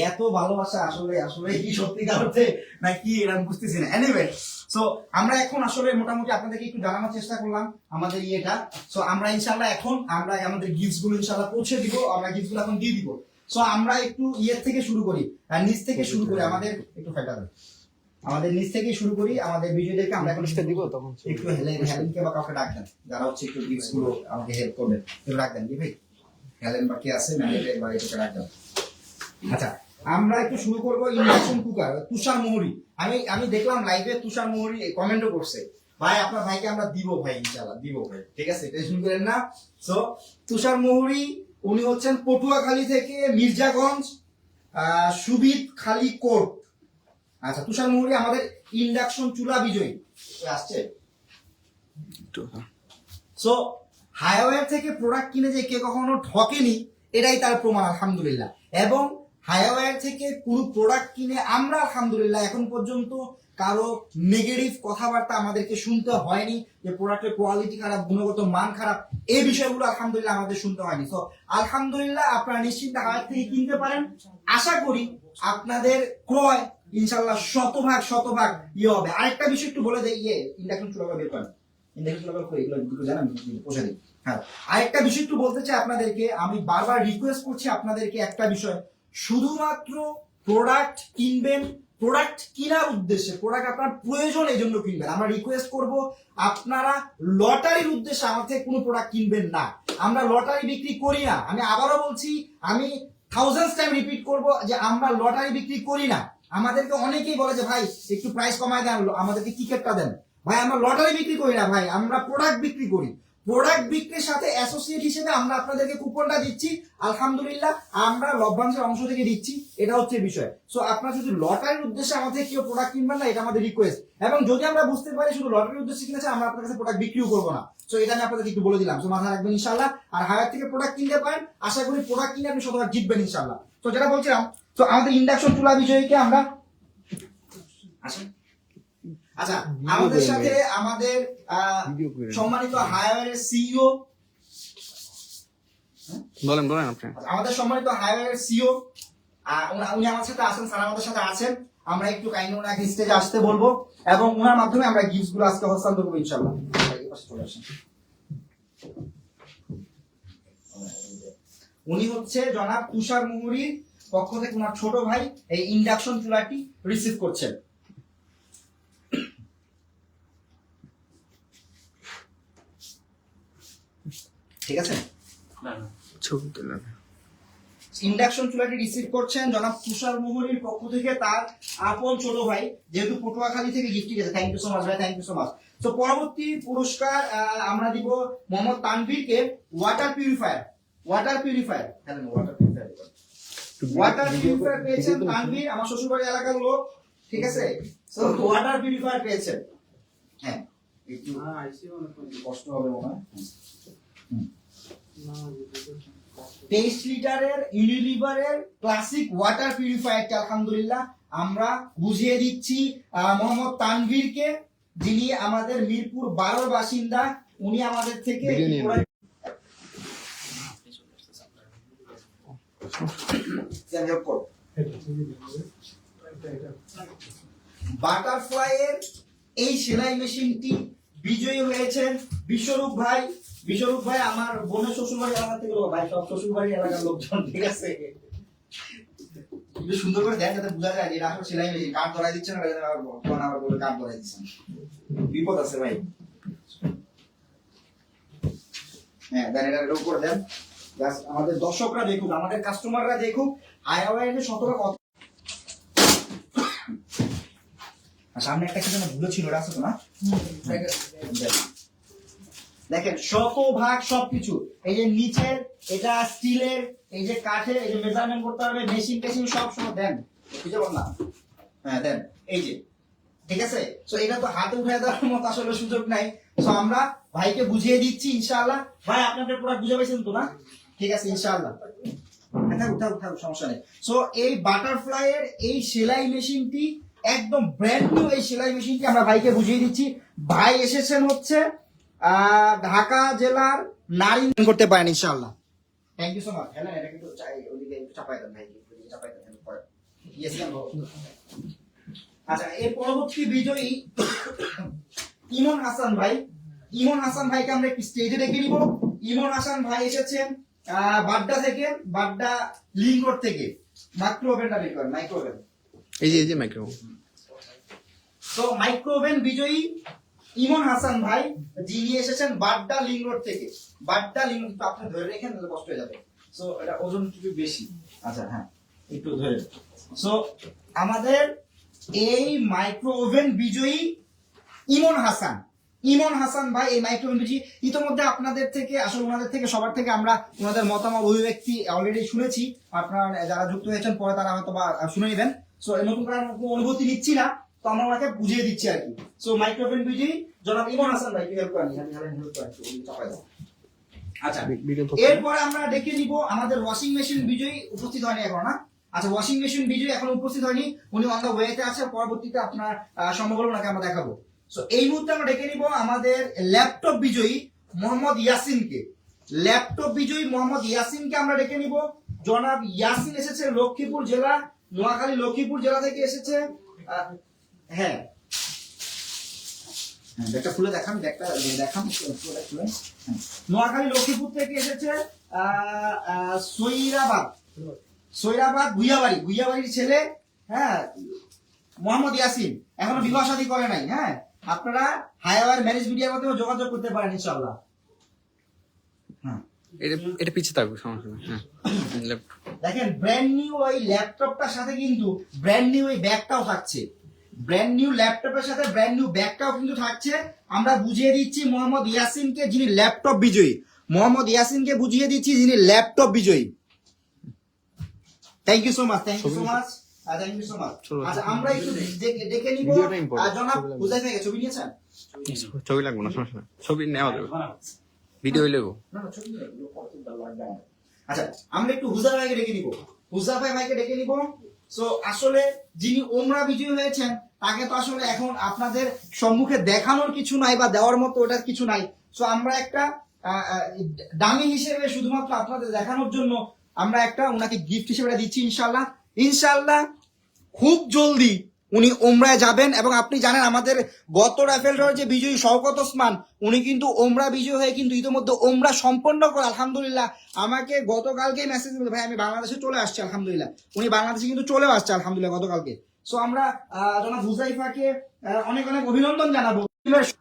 এত ভালোবাসা আসলে আসলে কি সত্যিকার অর্থে নাকি এরকম বুঝতেছি না। এনিওয়ে, সো আমরা এখন আসলে মোটামুটি আপনাদেরকে একটু জানানোর চেষ্টা করলাম আমাদের ইয়েটা। সো আমরা ইনশাল্লাহ এখন আমরা আমাদের গিফটস গুলো ইনশাল্লাহ পৌঁছে দিব, আমরা গিফট গুলো এখন দিয়ে দিব। সো আমরা একটু ইয়ের থেকে শুরু করি, নিচ থেকে শুরু করি, আমাদের একটু ফাইটা দেন, আমাদের নিচ থেকে শুরু করি। আমাদের বিজয়ীদেরকে আমরা এখন দিব, তখন একটু হেলেনকে বা কাউকে ডাক দেন, যারা হচ্ছে একটু গিফটস গুলো আমাকে হেল্প করবেন, একটু ডাক দেন। কি ভাই, হেলেন বাকি আছে, ম্যানেজার বা এটাকে ডাক দেন। আচ্ছা, আমরা একটু শুরু করবো ইন্ডাকশন কুকার, তুষার মোহরি। আমি দেখলাম লাইভে তুষার মোহরি কমেন্টও করছে, ভাই আপনার ভাইকে আমরা দিব ভাই, ইনশাআল্লাহ দিব ভাই, ঠিক আছে, টেনশন করেন না। সো তুষার মোহরি, উনি হচ্ছেন পটুয়াখালী থেকে মির্জাগঞ্জ সুবিদ খালি কোর্ট। আচ্ছা, তুষার মোহরি আমাদের ইন্ডাকশন চুলা বিজয়ী আসছে। সো হায়াওয়ার থেকে প্রোডাক্ট কিনে যে কে কখনো ঠকেনি, এটাই তার প্রমাণ, আলহামদুলিল্লাহ। এবং হায়াওয়ার থেকে কোনো প্রোডাক্ট কিনে আমরা আলহামদুলিল্লাহ এখন পর্যন্ত কারো নেগেটিভ কথাবার্তা আমাদেরকে শুনতে হয়নি, যে প্রোডাক্টের কোয়ালিটি খারাপ, গুণগত মান খারাপ, এই বিষয়গুলো আলহামদুলিল্লাহ আমাদের শুনতে হয়নি। তো আলহামদুলিল্লাহ আপনারা নিশ্চিন্তে হায়ার থেকে কিনতে পারেন। আশা করি আপনাদের ক্রয় ইনশাল্লাহ শতভাগ ইয়ে হবে। আরেকটা বিষয় একটু বলে দেয়, ইন্ডাকশন চুলা বের করেন, ইন্ডাকশন চুলা এগুলো দুটো জানান পোষা দিই। হ্যাঁ, আরেকটা বিষয় একটু বলতে চাই আপনাদেরকে, আমি বারবার রিকোয়েস্ট করছি আপনাদেরকে একটা বিষয়, শুধুমাত্র প্রোডাক্ট কিনবেন, প্রোডাক্ট কেনার উদ্দেশ্যে, প্রোডাক্ট আপনার প্রয়োজন এই জন্য কিনবেন। আমরা রিকোয়েস্ট করব আপনারা লটারির উদ্দেশ্যে আমার থেকে কোনো প্রোডাক্ট কিনবেন না। আমরা লটারি বিক্রি করি না। আমি আবারও বলছি, আমি থাউজেন্ডস টাইম রিপিট করব যে আমরা লটারি বিক্রি করি না। আমাদেরকে অনেকেই বলে যে ভাই একটু প্রাইস কমায় দেন, আমাদেরকে টিকেটটা দেন। ভাই আমরা লটারি বিক্রি করি না ভাই, আমরা প্রোডাক্ট বিক্রি করি। প্রোডাক্ট বিক্রির সাথে অ্যাসোসিয়েট হিসেবে আমরা আপনাদেরকে কুপনটা দিচ্ছি, আলহামদুলিল্লাহ আমরা লভ্যাংশের অংশ থেকে দিচ্ছি, এটা হচ্ছে বিষয়। সো আপনারা যদি লটারির উদ্দেশ্যে আমাদের কেউ প্রোডাক্ট কিনবেন না, এটা আমাদের রিকোয়েস্ট। এবং যদি আমরা বুঝতে পারি শুধু লটারির উদ্দেশ্যে কিনেছে, আমরা আপনার কাছে প্রোডাক্ট বিক্রিও করবো না। সো এটা আমি আপনাদেরকে একটু বলে দিলাম, সো মাথায় রাখবেন ইনশাআল্লাহ। আর হায়ার থেকে প্রোডাক্ট কিনতে পারেন, আশা করি প্রোডাক্ট কিনে আপনি শতভাগ জিতবেন ইনশাআল্লাহ। তো যেটা বলছিলাম, তো আমাদের ইন্ডাকশন চুলা বিষয়কে আমরা আচ্ছা, আমাদের সাথে আমাদের সম্মানিত হায়ারের সিইও, বলেন আপনি। আমাদের সম্মানিত হায়ারের সিইও উনি আমার সাথে আছেন, স্যার আমাদের সাথে আছেন। আমরা একটু কাইন্ডলি ওনাকে স্টেজে আসতে বলবো এবং ওনার মাধ্যমে আমরা গিফটস গুলো আজকে হস্তান্তর করবো ইনশাআল্লাহ। উনি হচ্ছে জনাব তুষার মুহুরীর পক্ষ থেকে ওনার ছোট ভাই এই ইন্ডাকশন চুলাটি রিসিভ করছেন। ঠিক আছে, ইন্ডাকশন চুলাটি রিসিভ করছেন জনাব তুষার মুহুরীর পক্ষ থেকে তার আপন ছোট ভাই, যেহেতু পটুয়াখালী থেকে গিফটটি গেছে। থ্যাংক ইউ সো মাচ ভাই, থ্যাংক ইউ সো মাচ। তো পরবর্তী পুরস্কার আমরা দিব মোহাম্মদ তানভীরকে ওয়াটার পিউরিফায়ার। ওয়াটার পিউরিফায়ার পেয়েছেন তানভীর, আমার শ্বশুরবাড়ি এলাকার লোক। ঠিক আছে, তো ওয়াটার পিউরিফায়ার পেয়েছেন। হ্যাঁ, একটু কষ্ট হবে মনে হয়। 23 লিটারের ইউনিলিভারের ক্লাসিক ওয়াটার পিউরিফায়ারটি আলহামদুলিল্লাহ আমরা বুঝিয়ে দিচ্ছি মোহাম্মদ তানভীরকে, যিনি আমাদের মিরপুর 12 বাসিন্দা। উনি আমাদের থেকে বাটারফ্লাইয়ের এই সেলাই মেশিনটি বিজয়ী হয়েছেন বিশ্বরূপ ভাই। বিশ্বরূপ ভাই আমার বোনের শ্বশুরবাড়ি এলাকা থেকে ভাই, সব শ্বশুরবাড়ি এলাকার লোকজন। ঠিক আছে, একটু সুন্দর করে দেন যাতে বোঝা যায় যে এটা আসলে সেলাই মেশিন। কাঠ ধরাই দিচ্ছেন, আবার বলে কাঠ ধরাই দিচ্ছেন, বিপদ আছে ভাই। হ্যাঁ দেন, এটা রোগ করে দেন, আমাদের দর্শকরা দেখুক, আমাদের কাস্টমাররা দেখুক হায়াওয়ারের শতভাগ। সামনে একটা কি যেন ভুলে ছিল, ওটা আছে তো না? দেখেন শতভাগ সবকিছু, এই যে নিচের এটা স্টিলের, এই যে কাঠের, এই যে মেজারমেন্ট করতে পারবে, মেশিন টেশিন সব সময় দেন, বুঝতে পারলাম না? হ্যাঁ দেন, এই যে ঠিক আছে। তো এটা তো হাতে উঠে দেওয়ার মতো আসলে সুযোগ নাই। তো আমরা ভাইকে বুঝিয়ে দিচ্ছি ইনশাআল্লাহ। ভাই আপনাদের প্রোডাক্ট বুঝে পাইছেন তো না? ঠিক আছে ইনশাআল্লাহ, থাকুক সমস্যা নেই। সো এই বাটারফ্লাইয়ের এই সেলাই মেশিনটি একদম ব্র্যান্ড নিউ, এই সেলাই মেশিনটি আমরা ভাইকে বুঝিয়ে দিচ্ছি। ভাই এসেছেন হচ্ছে ঢাকা জেলার নারী করতে পারেন ইনশাআল্লাহ। Thank you so much. হ্যাঁ এটা কিন্তু চাই, ওদিকে একটু চাপাই দেন ভাই, চাপাই দেন। আচ্ছা, এর পরবর্তী বিজয়ী ইমন হাসান ভাই। ইমন হাসান ভাইকে আমরা একটু স্টেজে ডেকে নিব। ইমন হাসান ভাই এসেছেন বাড্ডা থেকে, বাড্ডা লিংক রোড থেকে। মাইক্রো ওভেনটা বের করেন, মাইক্রো ওভেন, এই যে মাইক্রো। তো মাইক্রো ওভেন বিজয়ী ইমন হাসান ভাই, যিনি এসেছেন বাড্ডা লিংক রোড থেকে। বাড্ডা লিংক রোড, আপনি ধরে রেখেন তাহলে কষ্ট হয়ে যাবে। সো এটা ওজন একটু বেশি। আচ্ছা হ্যাঁ, একটু ধরে। সো আমাদের এই মাইক্রো ওভেন বিজয়ী ইমন হাসান, ইমন হাসান ভাই এই মাইক্রো ওভেন বিজয়ী। ইতিমধ্যে আপনাদের থেকে, আসলে ওনাদের থেকে, সবার থেকে আমরা ওনাদের মতামত অভিব্যক্তি অলরেডি শুনেছি। আপনারা যারা যুক্ত হয়েছেন পরে তারা হয়তো বা শুনে নেবেন। সো নতুন করে কোনো অনুভূতি নিচ্ছি না, তো আমরা ওনাকে বুঝিয়ে দিচ্ছি আর কি। সো মাইক্রো ওভেন বিজয়ী জনাব ইমন হাসান ভাই, হেল্প করেন, আচ্ছা এরপরে আমরা ডেকে নিব আমাদের ওয়াশিং মেশিন বিজয়ী। উপস্থিত হয়নি এখন না? আচ্ছা, ওয়াশিং মেশিন বিজয়ী এখন উপস্থিত হয়নি, উনি অন দ্য ওয়েতে আছে। পরবর্তীতে আপনার সম্ভব হলে ওনাকে আমরা দেখাবো। সো এই মুহূর্তে আমরা ডেকে নিব আমাদের ল্যাপটপ বিজয়ী মোহাম্মদ ইয়াসিনকে। ল্যাপটপ বিজয়ী মোহাম্মদ ইয়াসিনকে আমরা ডেকে নিব। জনাব ইয়াসিন এসেছে লক্ষ্মীপুর জেলা, নোয়াখালী লক্ষ্মীপুর জেলা থেকে এসেছে। হ্যাঁ ব্যাগটা খুলে দেখান, ব্যাগটা দেখান, খুলে। নোয়াখালী লক্ষ্মীপুর থেকে এসেছে সৈরাবাদ, ভুইয়াবাড়ির ছেলে। হ্যাঁ মোহাম্মদ ইয়াসিন এখনো বিবাহ শাদী করে নাই, হ্যাঁ, আপনারা হায়ার ম্যারেজ মিডিয়ার মাধ্যমে যোগাযোগ করতে পারেন ইনশাআল্লাহ। এটা পিছিয়ে থাকবে, সমস্যা নেই। হ্যাঁ, left। দেখেন ব্র্যান্ড নিউ ওই ল্যাপটপটার সাথে কিন্তু ব্র্যান্ড নিউ এই ব্যাগটাও থাকছে, ব্র্যান্ড নিউ ল্যাপটপের সাথে ব্র্যান্ড নিউ ব্যাগটাও কিন্তু থাকছে। আমরা বুঝিয়ে দিচ্ছি মোহাম্মদ ইয়াসিনকে, যিনি ল্যাপটপ বিজয়ী, মোহাম্মদ ইয়াসিনকে বুঝিয়ে দিচ্ছি যিনি ল্যাপটপ বিজয়ী। Thank you so much, thank you so much, thank you so much. আচ্ছা আমরা একটু দেখে নিব ভিডিওটা important। জনাব হুজাইফা ভাই, ছবি নিয়েছেন? ছবি লাগবে না, সমস্যা নেই, ছবি নেওয়া যাবে, ভিডিও লেগো। না না, ছবি নেই, আচ্ছা আমরা একটু হুজাইফা ভাইকে ডেকে নিব, হুজাইফা ভাইকে ডেকে নিব। সো আসলে যিনি ওমরা বিজয়ী হয়েছেন তাকে তো আসলে এখন আপনাদের সম্মুখে দেখানোর কিছু নাই বা দেওয়ার মতো ওটার কিছু নাই। সো আমরা একটা দামি হিসেবে শুধুমাত্র আপনাদের দেখানোর জন্য আমরা একটা ওনাকে গিফট হিসেবে এটা দিচ্ছি ইনশাল্লাহ। ইনশাল্লাহ খুব জলদি উনি ওমরায় যাবেন। এবং আপনি জানেন আমাদের গত রাফেল ড্রর যে বিজয়ী শওকত ওসমান, উনি কিন্তু ওমরা বিজয়ী হয়ে কিন্তু ইতিমধ্যে ওমরা সম্পন্ন করে আলহামদুলিল্লাহ। আমাকে গতকালকে মেসেজ দিল, ভাই আমি বাংলাদেশে চলে আসছি আলহামদুলিল্লাহ। উনি বাংলাদেশে কিন্তু চলেও আসছে আলহামদুলিল্লাহ গতকালকে। সো আমরা জনাব হুজাইফাকে অনেক অনেক অভিনন্দন জানাবো।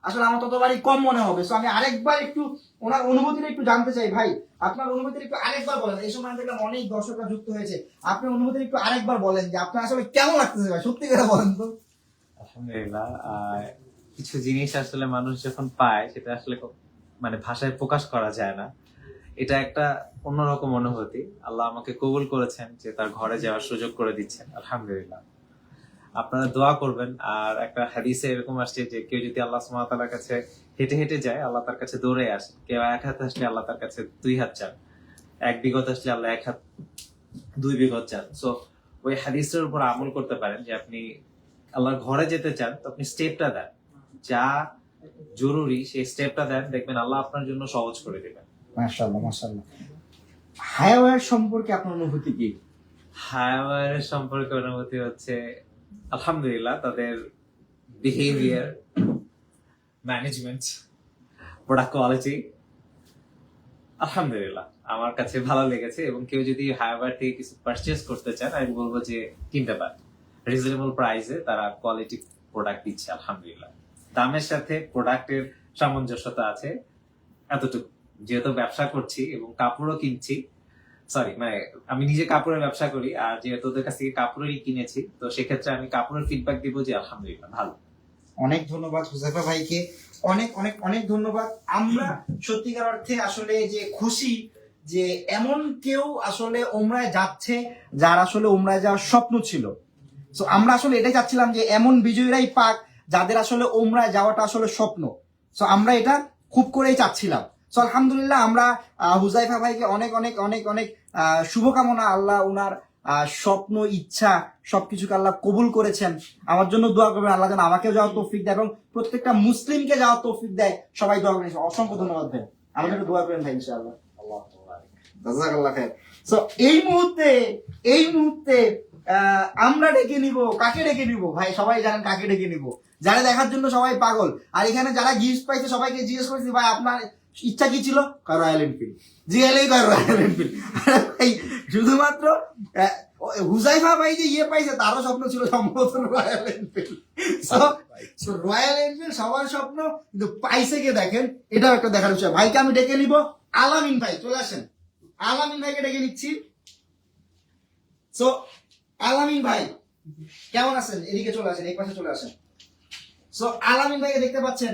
আসলে আমার ততবারই কম মনে হবে। সো আমি আরেকবার একটু ওনার অনুভূতিটা একটু জানতে চাই। ভাই আপনার অনুভূতিটা একটু আরেকবার বলেন, এই সময় দেখলাম অনেক দর্শকরা যুক্ত হয়েছে, আপনার অনুভূতিটা একটু আরেকবার বলেন যে আপনার আসলে কেমন লাগতেছে ভাই, সত্যি করে বলেন তো। আলহামদুলিল্লাহ, কিছু জিনিস আসলে মানুষ যখন পায় সেটা আসলে মানে ভাষায় প্রকাশ করা যায় না। এটা একটা অন্যরকম অনুভূতি। আল্লাহ আমাকে কবুল করেছেন যে তার ঘরে যাওয়ার সুযোগ করে দিচ্ছেন, আলহামদুলিল্লাহ। আপনারা দোয়া করবেন। আর একটা হাদিসে এরকম আসছে যে কেউ যদি আল্লাহ সুবহানাহু ওয়া তাআলার কাছে হেঁটে হেঁটে যায়, আল্লাহ তার কাছে দৌড়ে আসে। কেউ 1 হাত আসলে আল্লাহ তার কাছে 2 হাত চান, 1 বিঘত আসলে আল্লাহ 1 হাত 2 বিঘত চান। সো ওই হাদিসের উপর আমল করতে পারেন যে আপনি আল্লাহর ঘরে যেতে চান তো আপনি স্টেপটা দেন, যা জরুরি সেই স্টেপটা দেন, দেখবেন আল্লাহ আপনার জন্য সহজ করে দেবেন। মাশাআল্লাহ মাশাআল্লাহ। হায়াওয়ার সম্পর্কে আপনার অনুভূতি কি? হায়াওয়ার সম্পর্কে অনুভূতি হচ্ছে আলহামদুলিল্লাহ, তাদের বিহেভিয়ার, ম্যানেজমেন্ট, প্রোডাক্ট কোয়ালিটি আলহামদুলিল্লাহ আমার কাছে ভালো লেগেছে। এবং কেউ যদি হায়াওয়ার থেকে কিছু পারচেজ করতে চান আমি বলবো যে কিনতে পারেন, রিজনেবল প্রাইসে তারা কোয়ালিটি প্রোডাক্ট দিচ্ছে আলহামদুলিল্লাহ। দামের সাথে প্রোডাক্টের সামঞ্জস্যতা আছে এতটুকু। যেহেতু ব্যবসা করছি এবং কাপড়ও কিনছি, মানে আমি নিজে কাপড়ের ব্যবসা করি, আর যেহেতু ওদের কাছ থেকে কাপড়েরই কিনেছি, তো সেক্ষেত্রে আমি কাপড়ের ফিডব্যাক দিব যে আলহামদুলিল্লাহ ভালো। অনেক ধন্যবাদ হুজাইফা ভাইকে, অনেক অনেক অনেক ধন্যবাদ। আমরা সত্যিকার অর্থে আসলে যে খুশি যে এমন কেউ আসলে ওমরায় যাচ্ছে যার আসলে ওমরায় যাওয়ার স্বপ্ন ছিল। তো আমরা আসলে এটাই চাচ্ছিলাম যে এমন বিজয়ীরাই পাক যাদের আসলে ওমরায় যাওয়াটা আসলে স্বপ্ন। তো আমরা এটা খুব করেই চাচ্ছিলাম। তো আলহামদুলিল্লাহ আমরা হুজাইফা ভাইকে অনেক অনেক অনেক অনেক শুভকামনা। আল্লাহ উনার স্বপ্ন ইচ্ছা সবকিছুকে আল্লাহ কবুল করেছেন। আমার জন্য দোয়া করবেন, আল্লাহ যেন আমাকেও যাওয়ার তৌফিক দেয় এবং প্রত্যেকটা মুসলিমকে যাওয়ার তৌফিক দেয়। সবাই দোয়া করেন। অসংখ্য ধন্যবাদ ভাই, আমার জন্য দোয়া করেন ভাই ইনশাআল্লাহ। জাযাকাল্লাহ খাইর। সো এই মুহূর্তে আমরা ডেকে নিব, কাকে ডেকে নিব ভাই? সবাই জানেন কাকে ডেকে নিব, যারা দেখার জন্য সবাই পাগল। আর এখানে যারা গিফট পাইছে সবাইকে জিজ্ঞেস করেছি ভাই আপনার ইচ্ছা কি ছিল? Royal Enfield. জিএলই royal Enfield. ভাই শুধুমাত্র হুজাইফা ভাই যে পাইছে তারও স্বপ্ন ছিল সম্ভবত রয়্যাল এনফিল্ড। রয়্যাল এনফিল্ড সবার স্বপ্ন, কিন্তু পাইছে কে দেখেন, এটাও একটা দেখার বিষয়। ভাইকে আমি ডেকে নিব। আলামিন ভাই চলে আসেন, আলামিন ভাইকে ডেকে নিচ্ছি। সো আলামিন ভাই কেমন আছেন? এদিকে চলে আসেন, এই পাশে চলে আসেন। সো আলামিন ভাইকে দেখতে পাচ্ছেন,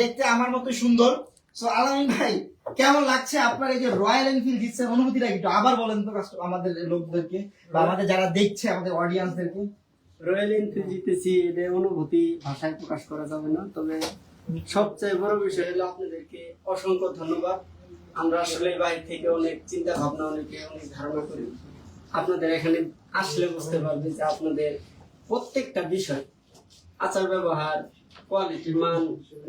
দেখতে আমার মতো সুন্দর। সো আলামিন ভাই কেমন লাগছে আপনার এই যে রয়্যাল এনফিল্ড জিতছেন, অনুভূতিটা একটু আবার বলেন তো আমাদের লোকদেরকে বা আমাদের যারা দেখছে আমাদের অডিয়েন্সদেরকে। রয়্যাল এনফিল্ড জিতেছি, এটা অনুভূতি ভাষায় প্রকাশ করা যাবে না। তবে সবচেয়ে বড় বিষয় হলো আপনাদেরকে অসংখ্য ধন্যবাদ। আমরা আসলে বাইরে থেকে অনেক চিন্তা ভাবনা, অনেক ধারণা করি। আপনাদের এখানে আসলে বুঝতে পারবে যে আপনাদের প্রত্যেকটা বিষয়, আচার ব্যবহার, কোয়ালিটি, মান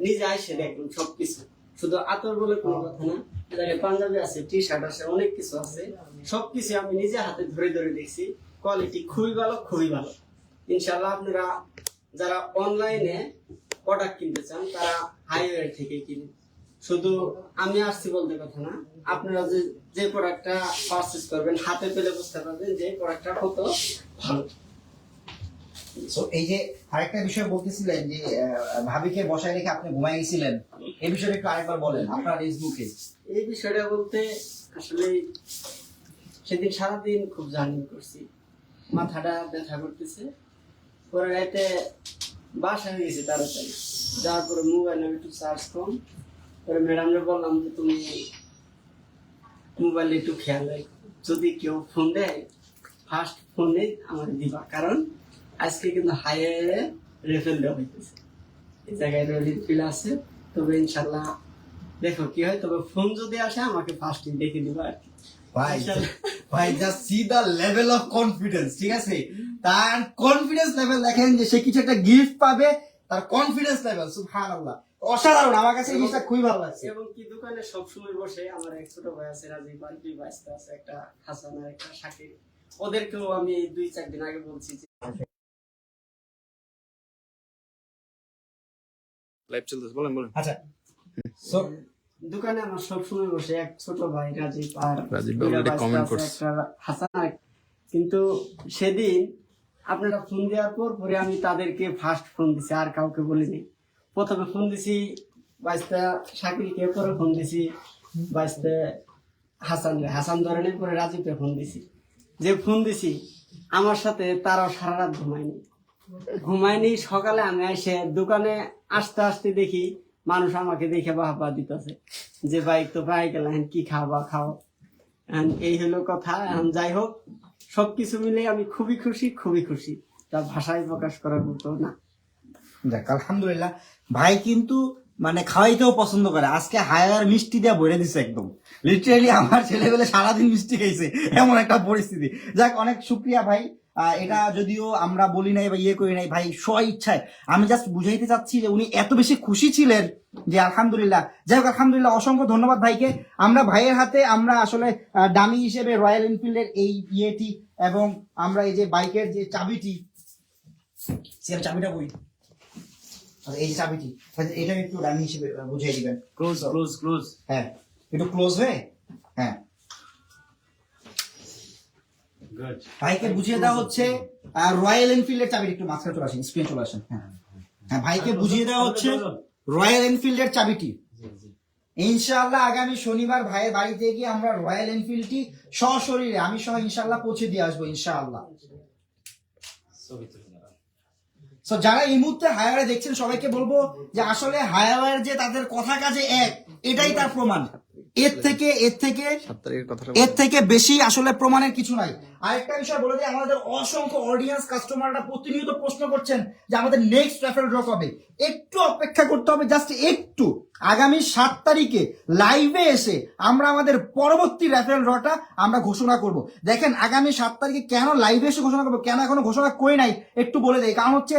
নিজে আইসে দেখুন সবকিছু। শুধু আতর বলে কোনো কথা না, এখানে পাঞ্জাবি আছে, টি শার্ট আছে, অনেক কিছু আছে। সবকিছু আমি নিজে হাতে ধরে ধরে দেখছি। কোয়ালিটি খুবই ভালো, খুবই ভালো। ইনশাআল্লাহ আপনারা যারা অনলাইনে প্রোডাক্ট কিনতে চান তারা হাইওয়ে থেকে কিনুন। শুধু আমি আসছি বলতে কথা না, আপনারা যে প্রোডাক্টটা পারচেজ করবেন হাতে পেলে বুঝতে পারবেন যে প্রোডাক্টটা কত ভালো। তো এই যে আরেকটা বিষয় বলতেছিলেন যে ভাবিকে বসায় রেখে আপনি ঘুমায় গেছিলেন, এই বিষয়টা একটু আরেকবার বলেন আপনার ফেসবুকে। এই বিষয়টা বলতে আসলে সেদিন সারাদিন খুব জার্নি করছি, মাথাটা ব্যথা করতেছে। পরে রাতে বাসা হয়ে গেছে তাড়াতাড়ি, যাওয়ার পরে মোবাইল আমি একটু চার্জ কম, পরে ম্যাডামকে বললাম যে তুমি মোবাইলে একটু খেয়াল রাখো, যদি কেউ ফোন দেয় ফার্স্ট ফোনে আমার দিবা, কারণ আজকে কিন্তু হাইওয়ে রেফেল দেওয়া হইতেছে, এই জায়গায় রিফিল আছে। তবে ইনশাল্লাহ দেখো কি হয়, তবে ফোন যদি আসে আমাকে ফার্স্ট দেখে দিবা আর কি। ভাই ভাই just see the level of confidence, ঠিক আছে? তার কনফিডেন্স লেভেল দেখেন যে সে কিছু একটা গিফট পাবে, তার কনফিডেন্স লেভেল সুবহানাল্লাহ, অসাধারণ। আমার কাছে এই জিনিসটা খুবই ভালো লাগছে। এবং কি দোকানে সবসময় বসে আমার এক ছোট ভাই আছে রাজীব, আর দুই ভাইস্তা আছে, একটা হাসান আর একটা শাকির। ওদেরকেও আমি 2-4 দিন আগে বলছি যে লাইভ চলতেছে, বলেন বলেন। আচ্ছা, সো দোকানে আমার সবসময় বসে এক ছোট ভাই রাজীব, আর রাজীব দুইটা already ভাইস্তা comment আছে, করছে। একটা হাসান আর কিন্তু সেদিন আপনারা ফোন দেওয়ার পরে আমি তাদেরকে ফার্স্ট ফোন দিছি, আর কাউকে বলিনি। প্রথমে ফোন দিছি বাইস্তা শাকিরকে, পরে ফোন দিছি বাইস্তা হাসান ধরনের, পরে রাজীবকে ফোন দিছি। যে ফোন দিছি আমার সাথে তারাও সারা রাত ঘুমায়নি। সকালে আমি এসে দোকানে আসতে আসতে দেখি মানুষ আমাকে দেখে বাহবা দিতেছে যে বাইক তো প্রায় গেলেন, কি খাওয়া খাও। এই হলো কথা। যাই হোক, সবকিছু মিলে আমি খুবই খুশি, তা ভাষায় প্রকাশ করার মতো না। যাক আলহামদুলিল্লাহ। ভাই কিন্তু মানে খাওয়াইতেও পছন্দ করে। আজকে হায়ার মিষ্টি দিয়ে ভরে দিছে একদম, লিটারেলি আমার ছেলেবেলে সারাদিন মিষ্টি খাইছে, এমন একটা পরিস্থিতি। যাক, অনেক শুক্রিয়া ভাই। এটা যদিও আমরা বলি নাই বা ইয়ে করি নাই ভাই, স্ব ইচ্ছায় আমি জাস্ট বুঝাইতে চাচ্ছি যে উনি এত বেশি খুশি ছিলেন যে আলহামদুলিল্লাহ। যাই হোক আলহামদুলিল্লাহ, অসংখ্য ধন্যবাদ ভাইকে। আমরা ভাইয়ের হাতে আমরা আসলে দামি হিসেবে রয়্যাল এনফিল্ডের এই ইয়েটি এবং আমরা এই যে বাইকের যে চাবিটি, চাবিটা বই, এই চাবিটি, এটা একটু দামি হিসেবে বুঝিয়ে দিবেন। ক্লোজ হ্যাঁ, একটু ক্লোজ হয়ে, হ্যাঁ গুড। ভাইকে বুঝিয়ে দেওয়া হচ্ছে রয়্যাল এনফিল্ডের চাবি। একটু মাঝখানে চলে আসেন, স্ক্রিন চলে আসেন। হ্যাঁ হ্যাঁ, ভাইকে বুঝিয়ে দেওয়া হচ্ছে রয়্যাল এনফিল্ডের চাবিটি। ইনশাআল্লাহ আগামী শনিবার ভাইয়ের বাড়িতে গিয়ে আমরা রয়্যাল এনফিল্ডটি সশরীরে আমি সহ ইনশাআল্লাহ পৌঁছে দিয়ে আসবো ইনশাআল্লাহ। সো যারা এই মুহূর্তে হায়ারে দেখছেন সবাইকে বলবো যে আসলে হায়ার যে তাদের কথা কাজে এক, এটাই তার প্রমাণ। এর থেকে বেশি আসলে প্রমাণের কিছু নাই। আরেকটা বিষয় বলে দিই, আমাদের অসংখ্য অডিয়েন্স কাস্টমাররা প্রতিনিয়ত প্রশ্ন করছেন যে আমাদের নেক্সট রেফারেল ড্র কবে। একটু অপেক্ষা করতে হবে, জাস্ট একটু। আগামী 7 তারিখে লাইভে এসে আমরা আমাদের পরবর্তী রেফারেল ড্রটা আমরা ঘোষণা করব। দেখেন আগামী 7 তারিখে কেন লাইভে এসে ঘোষণা করবো, কেন এখনো ঘোষণা করি নাই একটু বলে দেই। কারণ হচ্ছে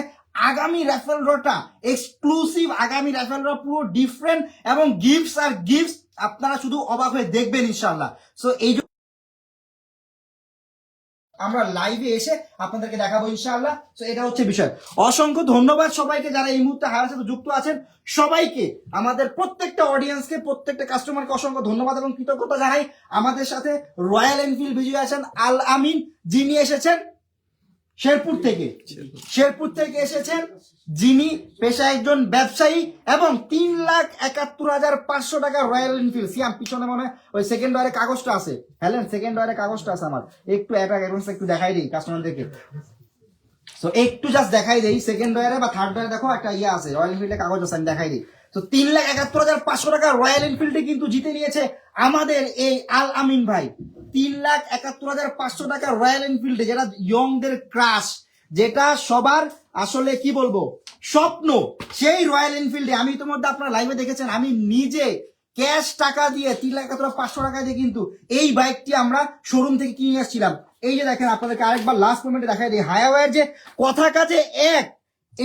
আগামী রেফারেল ড্রটা এক্সক্লুসিভ, আগামী রেফারেল ড্র পুরো ডিফারেন্ট এবং গিফটস আপনারা শুধু অবাক হয়ে দেখবেন ইনশাআল্লাহ। সো এই আমরা লাইভে এসে আপনাদেরকে দেখাবো ইনশাআল্লাহ। তো এটা হচ্ছে বিষয়। অসংখ্য ধন্যবাদ সবাইকে যারা এই মুহূর্তে হায়ার সাথে যুক্ত আছেন, সবাইকে, আমাদের প্রত্যেকটা অডিয়েন্সকে, প্রত্যেকটা কাস্টমারকে অসংখ্য ধন্যবাদ এবং কৃতজ্ঞতা জানাই। আমাদের সাথে রয়্যাল এনফিল্ড বিজয়ী আছেন আল আমিন, যিনি এসেছেন শেরপুর থেকে এসেছেন, যিনি পেশায় একজন ব্যবসায়ী এবং 3,71,500 টাকা রয়্যাল এনফিল্ড। সিয়াম পিছনে মনে ওই সেকেন্ড ওয়ারে কাগজটা আছে, হ্যালেন সেকেন্ড ওয়ারে কাগজটা আছে আমার, একটু একটু দেখাই দিই কাস্টমারদেরকে। তো একটু জাস্ট দেখাই দিই, সেকেন্ড ওয়ারে বা থার্ড ওয়ারে দেখো একটা ইয়ে আছে, রয়্যাল এনফিল্ডের কাগজ আছে, আমি দেখাই দিই। তো 3,71,500 টাকা রয়্যাল এনফিল্ডে কিন্তু জিতে নিয়েছে আমাদের এই আল আমিন ভাই। 3,71,500 টাকা রয়্যাল এনফিল্ডে, যেটা ইয়ংদের ক্রাশ, যেটা সবার আসলে কি বলবো স্বপ্ন, সেই রয়্যাল এনফিল্ডে আমি ইতিমধ্যে আপনারা লাইভে দেখেছেন, আমি নিজে ক্যাশ টাকা দিয়ে 3,71,500 টাকা দিয়ে কিন্তু এই বাইকটি আমরা শোরুম থেকে কিনে আসছিলাম। এই যে দেখেন, আপনাদেরকে আরেকবার লাস্ট মোমেন্টে দেখাই দিই, হায়াওয়ার যে কথা কাজে এক,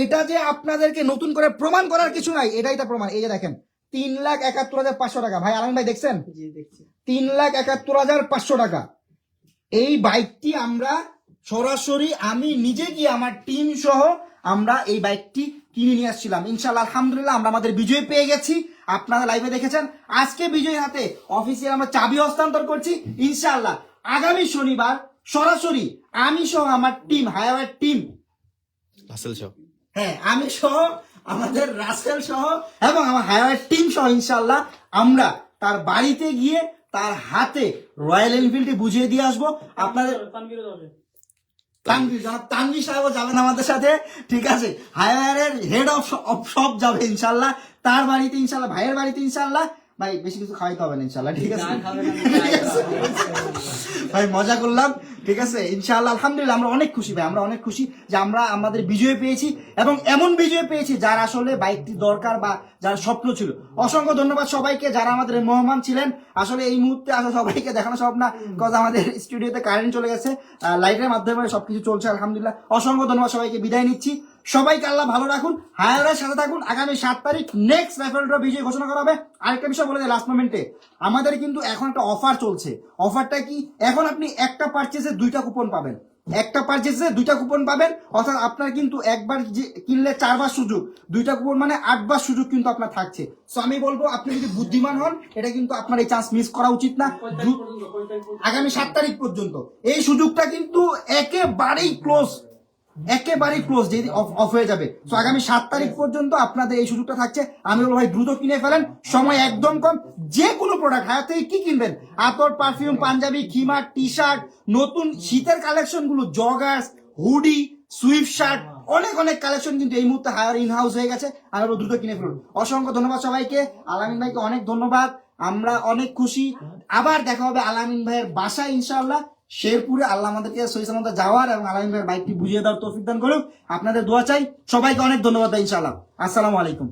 এটা যে আপনাদেরকে নতুন করে প্রমাণ করার কিছু নাই, এটাই তার প্রমাণ। এই যে দেখেন 3,71,500 টাকা। ভাই আলম ভাই দেখছেন, 3,71,500 টাকা। এই বাইকটি আমরা সরাসরি আমি নিজে গিয়ে আমার টিম সহ আমরা এই বাইকটি কিনে নিয়ে আসছিলাম। ইনশাআল্লাহ আলহামদুলিল্লাহ আমরা আমাদের বিজয় পেয়ে গেছি। আপনারা লাইভে দেখেছেন, আজকে বিজয় হাতে অফিসিয়াল আমরা চাবি হস্তান্তর করছি। ইনশাআল্লাহ আগামী শনিবার সরাসরি আমি সহ আমার টিম, হায়াওয়ার টিম রাসেল সহ হ্যাঁ, আমি সহ, আমাদের রাসেল সহ এবং আমার হায়ার টিম সহ ইনশাল্লাহ আমরা তার বাড়িতে গিয়ে তার হাতে রয়্যাল এনফিল্ডটি বুঝিয়ে দিয়ে আসবো। আপনাদের জনাব তানভীর সাহেবও যাবেন আমাদের সাথে, ঠিক আছে। হায়ারের হেড অফ সব যাবে ইনশাল্লাহ তার বাড়িতে, ইনশাল্লাহ ভাইয়ের বাড়িতে ইনশাল্লাহ। ভাই বেশি কিছু খাওয়াইতে হবে না ইনশাল্লাহ, ঠিক আছে। ভাই মজা করলাম, ঠিক আছে। ইনশাআল্লাহ আলহামদুলিল্লাহ আমরা অনেক খুশি ভাই, আমরা অনেক খুশি যে আমরা আমাদের বিজয় পেয়েছি এবং এমন বিজয় পেয়েছি যার আসলে বাইকটি দরকার বা যার স্বপ্ন ছিল। অসংখ্য ধন্যবাদ সবাইকে যারা আমাদের মেহমান ছিলেন। আসলে এই মুহূর্তে আসলে সবাইকে দেখানো সব না, কজ আমাদের স্টুডিওতে কারেন্ট চলে গেছে, লাইটের মাধ্যমে সবকিছু চলছে আলহামদুলিল্লাহ। অসংখ্য ধন্যবাদ সবাইকে, বিদায় নিচ্ছি। সবাইকে আল্লাহ ভালো রাখুন, হায়ারের সাথে থাকুন। আগামী 7 তারিখ নেক্সট রাইফেল ড্র বিজয় ঘোষণা করা হবে। আরেকটা বিষয় বলে দেয় লাস্ট মোমেন্টে, আমাদের কিন্তু এখন একটা অফার চলছে। অফারটা কি? এখন আপনি একটা পারচেসে 2টা কুপন পাবেন, একটা পারচেসে 2টা কুপন পাবেন, অর্থাৎ আপনার কিন্তু একবার কিনলে 4 বার সুযোগ, 2টা কুপন মানে 8 বার সুযোগ কিন্তু আপনার থাকছে। সো আমি বলবো আপনি যদি বুদ্ধিমান হন, এটা কিন্তু আপনার এই চান্স মিস করা উচিত না। আগামী 7 তারিখ পর্যন্ত এই সুযোগটা কিন্তু একেবারেই ক্লোজ, যেদি অফ হয়ে যাবে। তো আগামী 7 তারিখ পর্যন্ত আপনাদের এই সুযোগটা থাকছে। আমি বলবো ভাই দ্রুত কিনে ফেলেন, সময় একদম কম। যে কোনো প্রোডাক্ট হায়ার থেকে কি কিনবেন, আতর, পারফিউম, পাঞ্জাবি, খিমা, টি শার্ট, নতুন শীতের কালেকশন গুলো, জগার্স, হুডি, সুইফট শার্ট, অনেক অনেক কালেকশন কিন্তু এই মুহূর্তে হায়ার ইন হাউস হয়ে গেছে। আমি বলবো দ্রুত কিনে ফেলুন। অসংখ্য ধন্যবাদ সবাইকে, আলামিন ভাইকে অনেক ধন্যবাদ, আমরা অনেক খুশি। আবার দেখা হবে আলামিন ভাইয়ের বাসায় ইনশাআল্লাহ শেরপুরে। আল্লাহ আমাদেরকে সহি সালামত যাওয়ার এবং আলামিন ভাইয়ের বাইকটি বুঝিয়ে দেওয়ার তৌফিক দান করুক। আপনাদের দোয়া চাই। সবাইকে অনেক ধন্যবাদ ইনশাআল্লাহ। আসসালামু আলাইকুম।